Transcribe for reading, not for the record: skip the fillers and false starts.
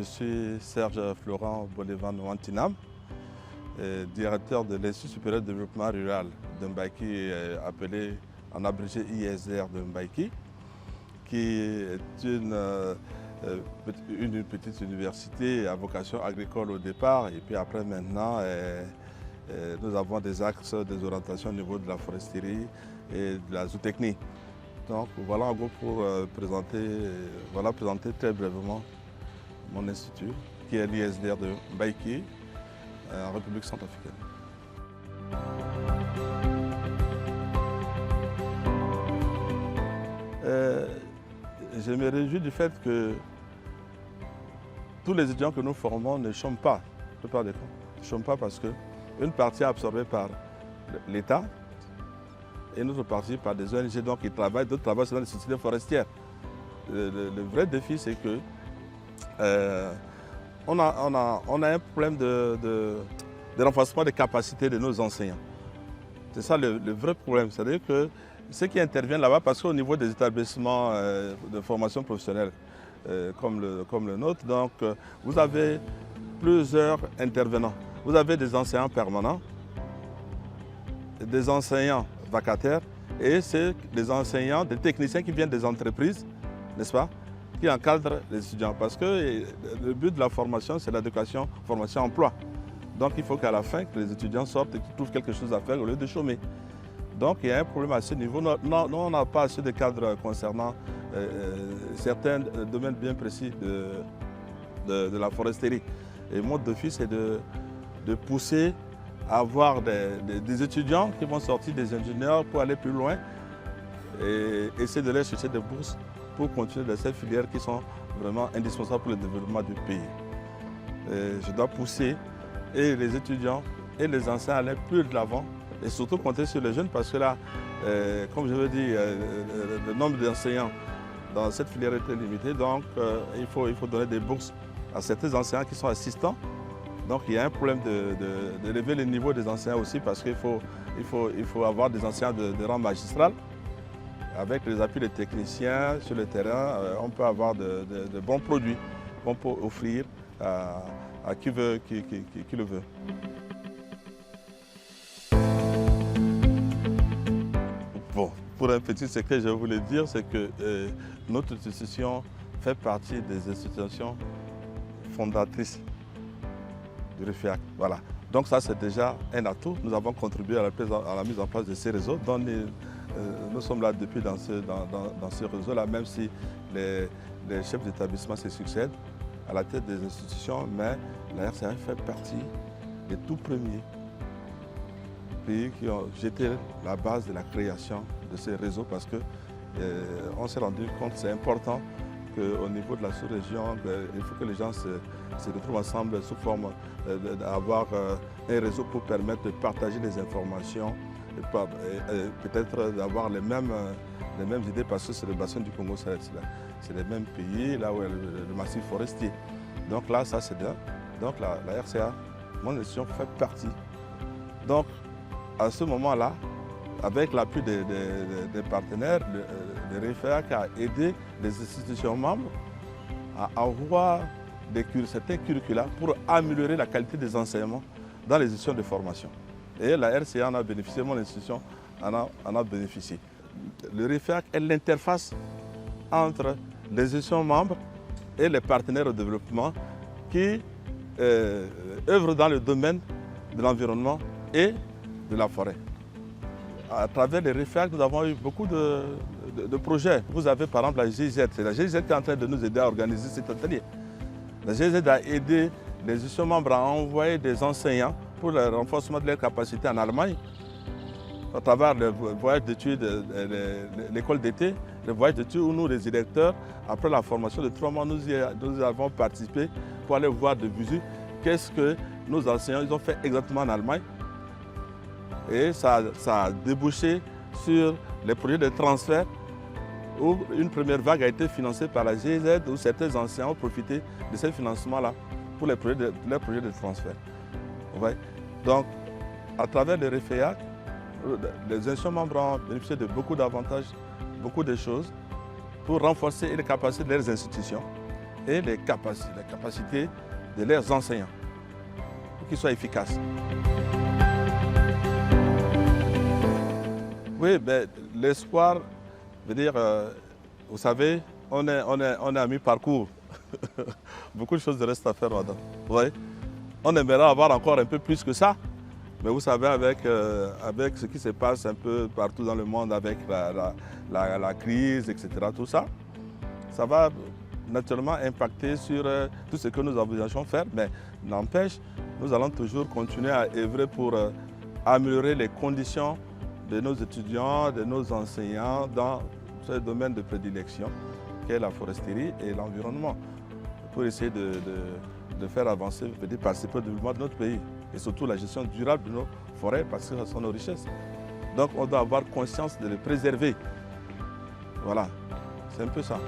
Je suis Serge Florent Bolevan Wantinam, directeur de l'Institut supérieur de développement rural de Mbaïki, appelé en abrégé ISR de Mbaïki, qui est une petite université à vocation agricole au départ, et puis après maintenant, nous avons des axes, des orientations au niveau de la foresterie et de la zootechnie. Donc voilà en gros pour présenter très brièvement mon institut, qui est l'ISR de Mbaïki, en République centrafricaine. Je me réjouis du fait que tous les étudiants que nous formons ne chôment pas, la plupart des cas. Ne chôment pas parce qu'une partie est absorbée par l'État et une autre partie par des ONG qui travaillent, d'autres travaillent dans les sociétés forestières. Le vrai défi, c'est que on a un problème de renforcement des capacités de nos enseignants. C'est ça le vrai problème. C'est-à-dire que ceux qui interviennent là-bas, parce qu'au niveau des établissements de formation professionnelle comme le nôtre, donc, vous avez plusieurs intervenants. Vous avez des enseignants permanents, des enseignants vacataires, et c'est des enseignants, des techniciens qui viennent des entreprises, n'est-ce pas, qui encadrent les étudiants. Parce que le but de la formation, c'est l'éducation, formation-emploi. Donc il faut qu'à la fin, que les étudiants sortent et qu'ils trouvent quelque chose à faire au lieu de chômer. Donc il y a un problème à ce niveau. Nous, on n'a pas assez de cadres concernant certains domaines bien précis de la foresterie. Et mon défi, c'est de pousser à avoir des étudiants qui vont sortir des ingénieurs pour aller plus loin et essayer de les chercher des bourses pour continuer dans ces filières qui sont vraiment indispensables pour le développement du pays. Je dois pousser et les étudiants et les enseignants à aller plus de l'avant et surtout compter sur les jeunes parce que là, comme je veux dire, le nombre d'enseignants dans cette filière est limité, donc il faut donner des bourses à certains enseignants qui sont assistants. Donc il y a un problème de lever le niveau des enseignants aussi parce qu'il faut avoir des enseignants de rang magistral. Avec les appuis des techniciens sur le terrain, on peut avoir de bons produits qu'on peut offrir à qui le veut. Bon, pour un petit secret, je voulais dire, c'est que notre institution fait partie des institutions fondatrices du REFEAC. Voilà. Donc ça, c'est déjà un atout. Nous avons contribué à la mise en place de ces réseaux. Dont nous sommes là depuis dans ce réseau-là, même si les chefs d'établissement se succèdent à la tête des institutions, mais la RCA fait partie des tout premiers pays qui ont jeté la base de la création de ces réseaux parce qu'on s'est rendu compte que c'est important qu'au niveau de la sous-région, il faut que les gens se retrouvent ensemble sous forme d'avoir un réseau pour permettre de partager des informations et peut-être d'avoir les mêmes idées parce que c'est le bassin du Congo, c'est les mêmes pays, là où est le massif forestier. Donc là, ça c'est bien. Donc la RCA, mon institution fait partie. Donc à ce moment-là, avec l'appui des partenaires, le REFEAC a aidé les institutions membres à avoir certains curricula pour améliorer la qualité des enseignements dans les institutions de formation. Et la RCA en a bénéficié, mon institution en a bénéficié. Le REFEAC est l'interface entre les institutions membres et les partenaires au développement qui œuvrent dans le domaine de l'environnement et de la forêt. À travers les REFEAC, nous avons eu beaucoup de projets. Vous avez par exemple la GIZ, c'est la GIZ qui est en train de nous aider à organiser cet atelier. La GIZ a aidé les institutions membres à envoyer des enseignants pour le renforcement de leurs capacités en Allemagne, à travers le voyage d'études, l'école d'été, le voyage d'études où nous, les directeurs, après la formation de 3 mois, nous avons participé pour aller voir de visu qu'est-ce que nos enseignants ont fait exactement en Allemagne. Et ça a débouché sur les projets de transfert où une première vague a été financée par la GIZ où certains enseignants ont profité de ce financement-là pour les projets de transfert. Ouais. Donc, à travers le REFEAC, les institutions membres ont bénéficié de beaucoup d'avantages, beaucoup de choses pour renforcer les capacités de leurs institutions et les capacités de leurs enseignants pour qu'ils soient efficaces. Oui, ben, l'espoir veut dire, vous savez, on est à mi-parcours. Beaucoup de choses restent à faire, madame. Ouais. On aimerait avoir encore un peu plus que ça. Mais vous savez, avec ce qui se passe un peu partout dans le monde, avec la crise, etc., tout ça, ça va naturellement impacter sur tout ce que nous envisageons faire. Mais n'empêche, nous allons toujours continuer à œuvrer pour améliorer les conditions de nos étudiants, de nos enseignants dans ce domaine de prédilection qu'est la foresterie et l'environnement, pour essayer de faire avancer, de participer au développement de notre pays et surtout la gestion durable de nos forêts parce que ce sont nos richesses. Donc on doit avoir conscience de les préserver. Voilà, c'est un peu ça.